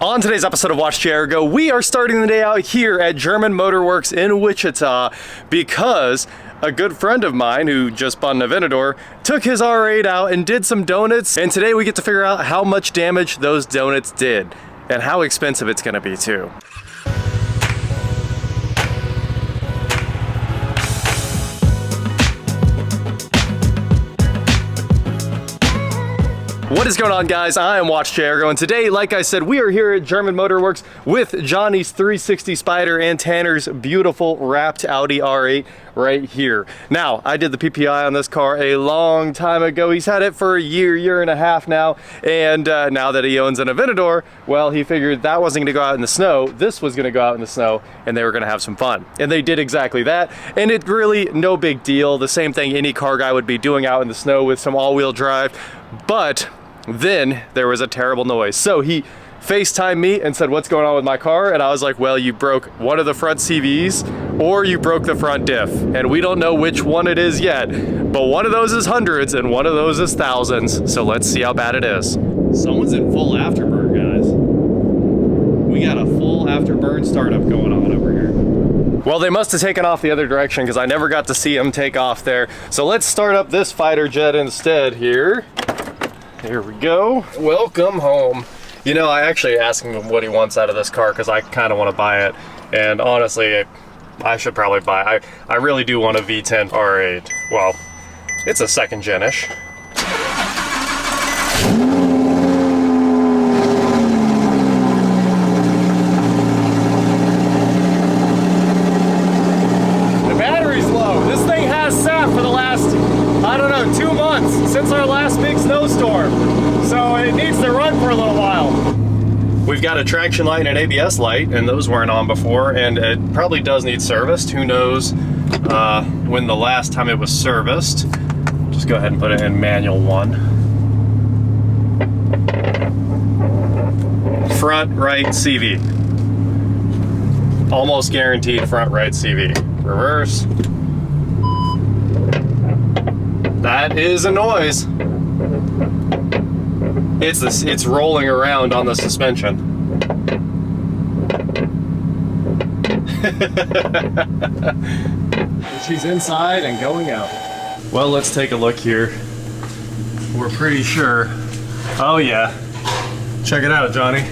On today's episode of WatchJRGo, we are starting the day out here at German Motor Works in Wichita because a good friend of mine who just bought an Aventador took his R8 out and did some donuts, and today we get to figure out how much damage those donuts did and how expensive it's going to be too. What is going on, guys? I am WatchJRGo, and today, like I said, we are here at German Motor Works with Johnny's 360 Spider and Tanner's beautiful wrapped Audi R8 right here. Now, I did the PPI on this car a long time ago. He's had it for a year and a half now, and now that he owns an Aventador, well, he figured that wasn't gonna go out in the snow. This was gonna go out in the snow, and they were gonna have some fun. And they did exactly that, and it really no big deal. The same thing any car guy would be doing out in the snow with some all-wheel drive, but then there was a terrible noise. So he FaceTimed me and said, "What's going on with my car?" And I was like, "Well, you broke one of the front CVs or you broke the front diff. And we don't know which one it is yet, but one of those is hundreds and one of those is thousands. So let's see how bad it is." Someone's in full afterburn, guys. We got a full afterburn startup going on over here. Well, they must have taken off the other direction because I never got to see them take off there. So let's start up this fighter jet instead here. Here we go. Welcome home. You know, I actually asked him what he wants out of this car because I kind of want to buy it. And honestly, I should probably buy it. I really do want a V10 R8. Well, it's a second gen-ish. The battery's low. This thing has sat for the last, I don't know, 2 months since our last big snowstorm. So it needs to run for a little while. We've got a traction light and an ABS light, and those weren't on before, and it probably does need serviced. Who knows when the last time it was serviced. Just go ahead and put it in manual 1. Front right CV. Almost guaranteed front right CV. Reverse. That is a noise. It's rolling around on the suspension. She's inside and going out. Well, let's take a look here. We're pretty sure. Oh yeah. Check it out, Johnny.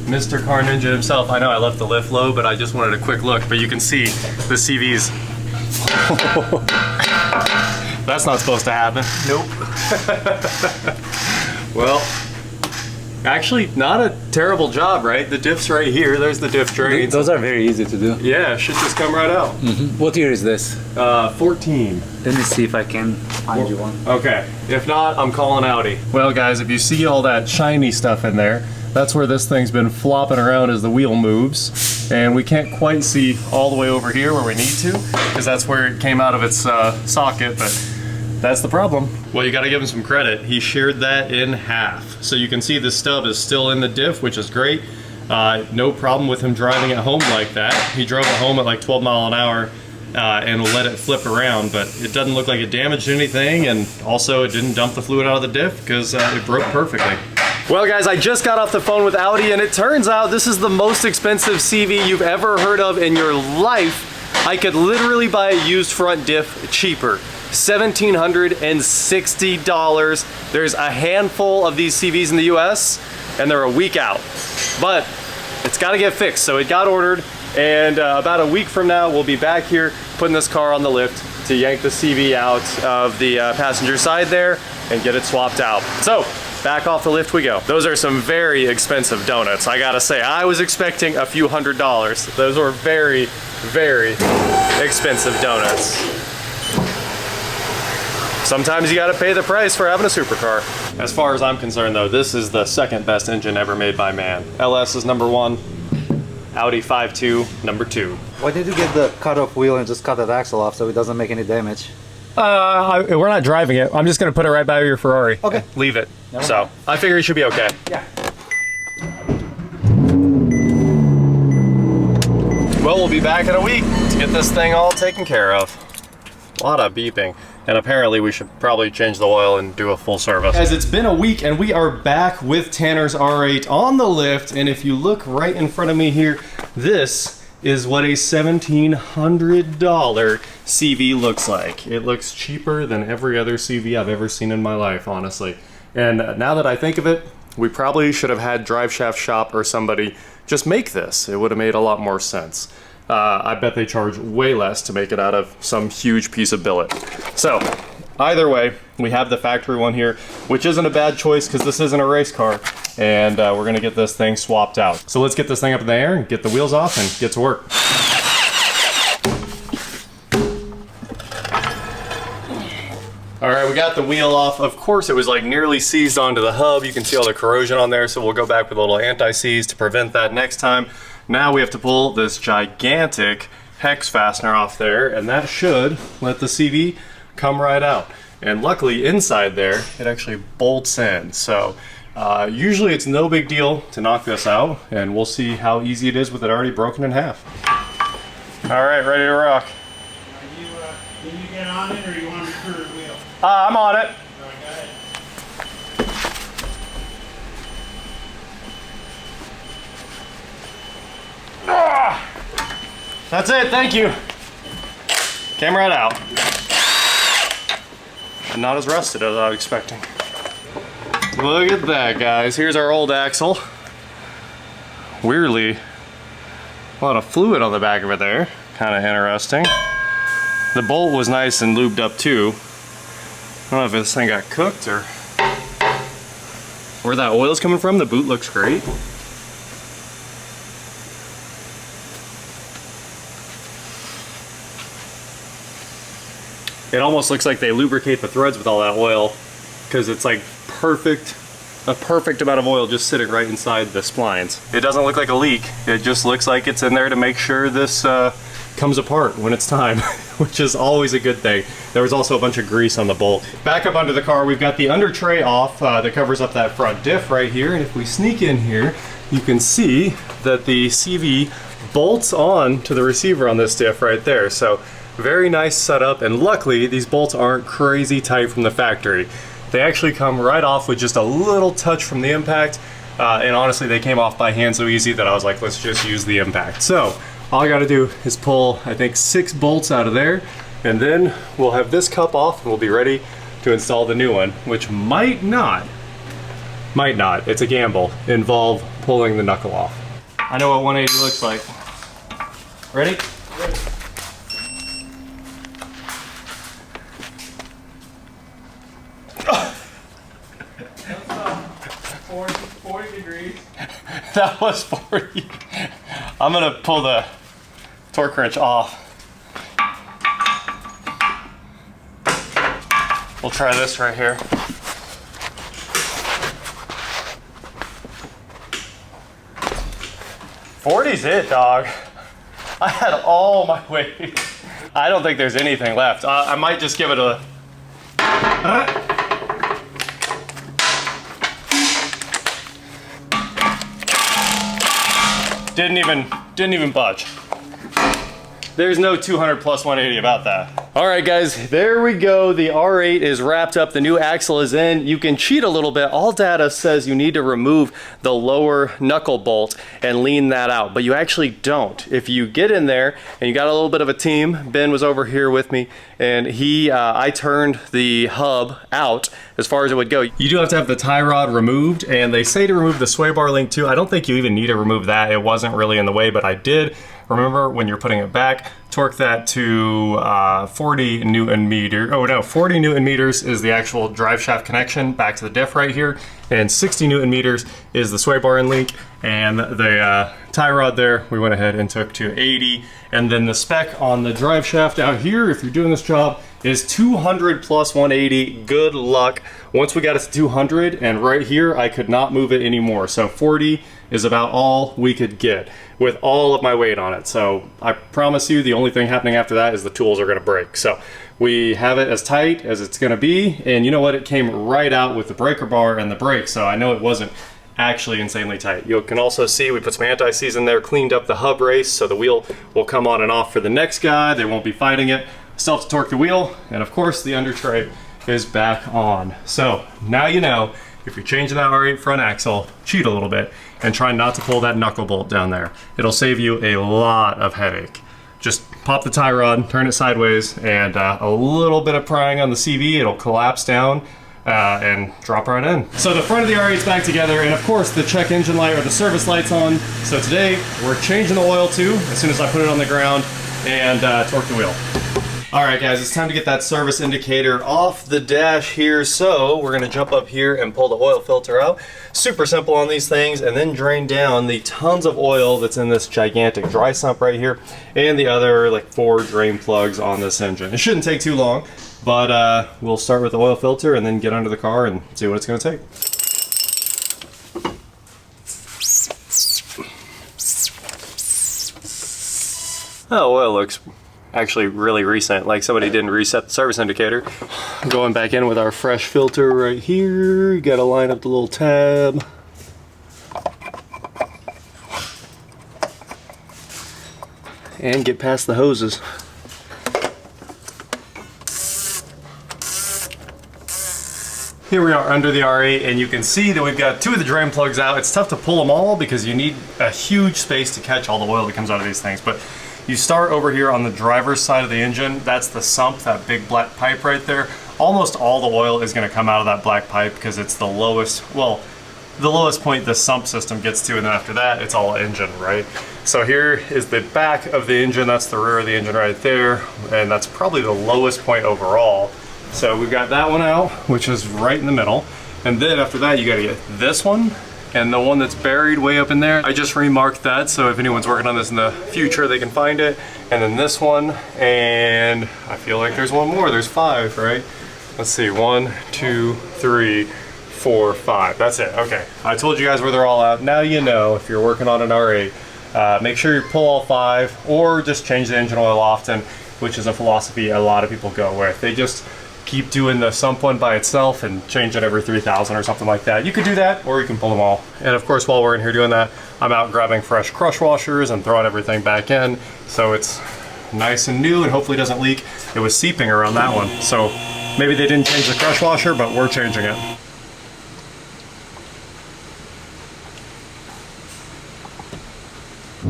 Mr. CARNAGE himself. I know I left the lift low, but I just wanted a quick look, but you can see the CV's. That's not supposed to happen. Nope. Well, actually, not a terrible job, right? The diff's right here. There's the diff drains. Those are very easy to do. Yeah, should just come right out. Mm-hmm. What year is this? 14. Let me see if I can find you one. Okay. If not, I'm calling Audi. Well, guys, if you see all that shiny stuff in there, that's where this thing's been flopping around as the wheel moves. And we can't quite see all the way over here where we need to, because that's where it came out of its socket, but that's the problem. Well, you gotta give him some credit. He sheared that in half. So you can see the stub is still in the diff, which is great. No problem with him driving it home like that. He drove it home at like 12 miles an hour and let it flip around, but it doesn't look like it damaged anything, and also it didn't dump the fluid out of the diff because it broke perfectly. Well, guys, I just got off the phone with Audi, and it turns out this is the most expensive CV you've ever heard of in your life. I could literally buy a used front diff cheaper. $1,760. There's a handful of these CVs in the US, and they're a week out. But it's got to get fixed, so it got ordered, and about a week from now, we'll be back here putting this car on the lift to yank the CV out of the passenger side there and get it swapped out. So, back off the lift we go. Those are some very expensive donuts. I gotta say, I was expecting a few $100s. Those were very, very expensive donuts. Sometimes you gotta pay the price for having a supercar. As far as I'm concerned though, this is the second best engine ever made by man. LS is number 1, Audi 5.2, number 2. Why did you get the cut-off wheel and just cut that axle off so it doesn't make any damage? We're not driving it. I'm just gonna put it right by your Ferrari. Okay. Leave it. Never So, mind. I figure it should be okay. Yeah. Well, we'll be back in a week to get this thing all taken care of. A lot of beeping. and apparently we should probably change the oil and do a full service. As it's been a week and we are back with Tanner's R8 on the lift, and if you look right in front of me here, this is what a $1,700 CV looks like. It looks cheaper than every other CV I've ever seen in my life, honestly. And now that I think of it, we probably should have had Drive Shaft Shop or somebody just make this. It would have made a lot more sense. I bet they charge way less to make it out of some huge piece of billet. So either way, we have the factory one here, which isn't a bad choice because this isn't a race car, and we're gonna get this thing swapped out. So let's get this thing up in the air and get the wheels off and get to work. All right, we got the wheel off. Of course, it was like nearly seized onto the hub. You can see all the corrosion on there, so we'll go back with a little anti-seize to prevent that next time. Now we have to pull this gigantic hex fastener off there, and that should let the CV come right out. And luckily, inside there, it actually bolts in. So usually it's no big deal to knock this out, and we'll see how easy it is with it already broken in half. All right, ready to rock. Did you get on it, or you want to turn the wheel? I'm on it. That's it, thank you. Came right out. Not as rusted as I was expecting. Look at that, guys. Here's our old axle. Weirdly, a lot of fluid on the back of it there. Kind of interesting. The bolt was nice and lubed up too. I don't know if this thing got cooked or where that oil's coming from. The boot looks great. It almost looks like they lubricate the threads with all that oil because it's like a perfect amount of oil just sitting right inside the splines. It doesn't look like a leak. It just looks like it's in there to make sure this comes apart when it's time, which is always a good thing. There was also a bunch of grease on the bolt. Back up under the car, we've got the under tray off that covers up that front diff right here. And if we sneak in here, you can see that the CV bolts on to the receiver on this diff right there. So very nice setup, and luckily these bolts aren't crazy tight from the factory. They actually come right off with just a little touch from the impact, and honestly they came off by hand so easy that I was like, let's just use the impact. So all I gotta do is pull, I think, 6 bolts out of there, and then we'll have this cup off and we'll be ready to install the new one, which might not, it's a gamble, involve pulling the knuckle off. I know what 180 looks like. Ready? Ready. That's 40 degrees. That was 40. I'm gonna pull the torque wrench off. We'll try this right here. '40's it, dog. I had all my weight. I don't think there's anything left. I might just give it a... Didn't even budge. There's no 200 plus 180 about that. All right, guys, there we go. The R8 is wrapped up. The new axle is in. You can cheat a little bit. All data says you need to remove the lower knuckle bolt and lean that out, but you actually don't. If you get in there and you got a little bit of a team, Ben was over here with me, and I turned the hub out as far as it would go. You do have to have the tie rod removed, and they say to remove the sway bar link too. I don't think you even need to remove that. It wasn't really in the way, but I did. Remember, when you're putting it back, torque that to 40 Newton meter. Oh no, 40 Newton meters is the actual drive shaft connection back to the diff right here, and 60 Newton meters is the sway bar and link, and the tie rod there, we went ahead and took to 80, and then the spec on the drive shaft out here, if you're doing this job, is 200 plus 180. Good luck. Once we got it to 200, and right here, I could not move it anymore. So 40 is about all we could get with all of my weight on it. So I promise you, the only thing happening after that is the tools are gonna break. So we have it as tight as it's gonna be, and you know what? It came right out with the breaker bar and the brake, so I know it wasn't actually insanely tight. You can also see we put some anti-seize in there, cleaned up the hub race, so the wheel will come on and off for the next guy. They won't be fighting it. Still have to torque the wheel, and of course the under tray is back on. So now you know, if you're changing that R8 front axle, cheat a little bit and try not to pull that knuckle bolt down there. It'll save you a lot of headache. Just pop the tie rod, turn it sideways, and a little bit of prying on the CV, it'll collapse down and drop right in. So the front of the R8 is back together, and of course the check engine light or the service light's on. So today we're changing the oil too, as soon as I put it on the ground, and torque the wheel. All right guys, it's time to get that service indicator off the dash here. So we're gonna jump up here and pull the oil filter out. Super simple on these things, and then drain down the tons of oil that's in this gigantic dry sump right here, and the other like 4 drain plugs on this engine. It shouldn't take too long, but we'll start with the oil filter and then get under the car and see what it's gonna take. Oh, oil looks actually really recent, like somebody didn't reset the service indicator. Going back in with our fresh filter right here. You gotta line up the little tab. And get past the hoses. Here we are under the R8, and you can see that we've got 2 of the drain plugs out. It's tough to pull them all because you need a huge space to catch all the oil that comes out of these things. But you start over here on the driver's side of the engine. That's the sump, that big black pipe right there. Almost all the oil is going to come out of that black pipe because it's the lowest, well, the lowest point the sump system gets to, and then after that, it's all engine, right? So here is the back of the engine. That's the rear of the engine right there, and that's probably the lowest point overall. So we've got that one out, which is right in the middle. And then after that, you got to get this one, and the one that's buried way up in there. I just remarked that, so if anyone's working on this in the future, they can find it. And then this one, and I feel like there's one more. There's 5, right? Let's see, 1, 2, 3, 4, 5. That's it, okay. I told you guys where they're all out. Now you know if you're working on an R8. Make sure you pull all 5, or just change the engine oil often, which is a philosophy a lot of people go with. They just keep doing the sump one by itself and change it every 3,000 or something like that. You could do that, or you can pull them all. And of course, while we're in here doing that, I'm out grabbing fresh crush washers and throwing everything back in, so it's nice and new and hopefully doesn't leak. It was seeping around that one, so maybe they didn't change the crush washer, but we're changing it.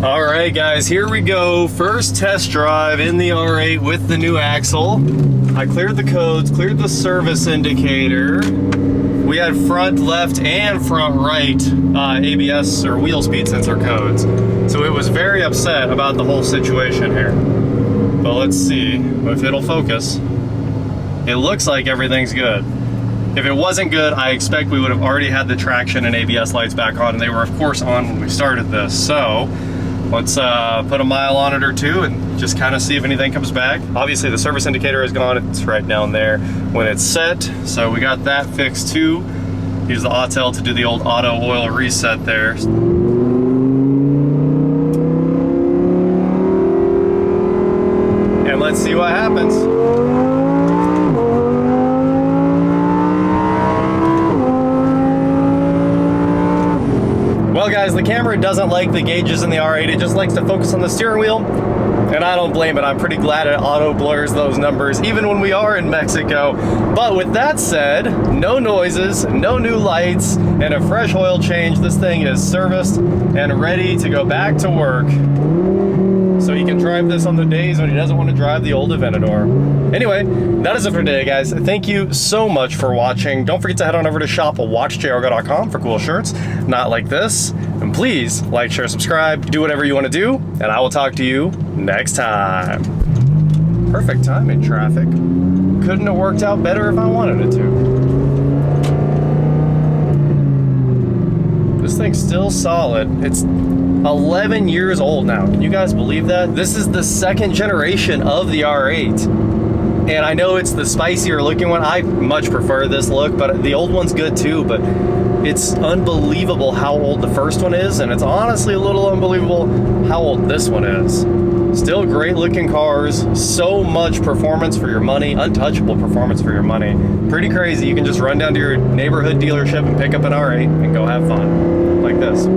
All right guys, here we go. First test drive in the R8 with the new axle. I cleared the codes, cleared the service indicator. We had front left and front right ABS or wheel speed sensor codes. So it was very upset about the whole situation here. But let's see if it'll focus. It looks like everything's good. If it wasn't good, I expect we would have already had the traction and ABS lights back on, and they were of course on when we started this. So let's put a mile on it or 2 and just kind of see if anything comes back. Obviously the service indicator is gone, it's right down there when it's set. So we got that fixed too. Use the Autel to do the old auto oil reset there. And let's see what happens. Well guys, the camera doesn't like the gauges in the R8, it just likes to focus on the steering wheel, and I don't blame it. I'm pretty glad it auto blurs those numbers, even when we are in Mexico. But with that said, no noises, no new lights, and a fresh oil change. This thing is serviced and ready to go back to work. So he can drive this on the days when he doesn't want to drive the old Aventador. Anyway, that is it for today, guys. Thank you so much for watching. Don't forget to head on over to shop.WatchJRGo.com for cool shirts, not like this. And please like, share, subscribe, do whatever you want to do, and I will talk to you next time. Perfect timing, traffic. Couldn't have worked out better if I wanted it to. This thing's still solid. It's 11 years old now. Can you guys believe that? This is the 2nd generation of the R8. And I know it's the spicier looking one. I much prefer this look, but the old one's good too. But it's unbelievable how old the first one is, and it's honestly a little unbelievable how old this one is. Still great looking cars, so much performance for your money, untouchable performance for your money. Pretty crazy. You can just run down to your neighborhood dealership and pick up an R8 and go have fun, like this.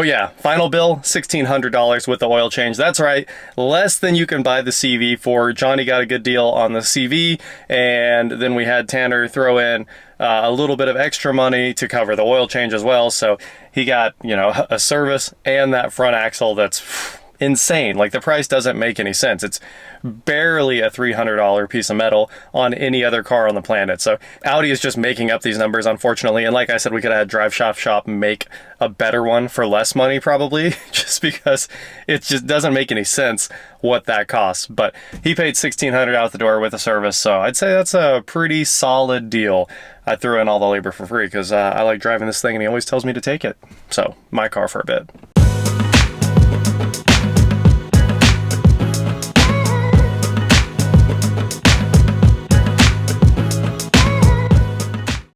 Oh yeah, final bill, $1,600 with the oil change. That's right, less than you can buy the CV for. Johnny got a good deal on the CV, and then we had Tanner throw in a little bit of extra money to cover the oil change as well. So he got, you know, a service and that front axle that's insane. Like, the price doesn't make any sense. It's barely a $300 piece of metal on any other car on the planet. So Audi is just making up these numbers, unfortunately. And like I said, we could have had Drive Shop make a better one for less money probably, just because it just doesn't make any sense what that costs. But he paid $1,600 out the door with a service, so I'd say that's a pretty solid deal. I threw in all the labor for free because I like driving this thing and he always tells me to take it. So my car for a bit.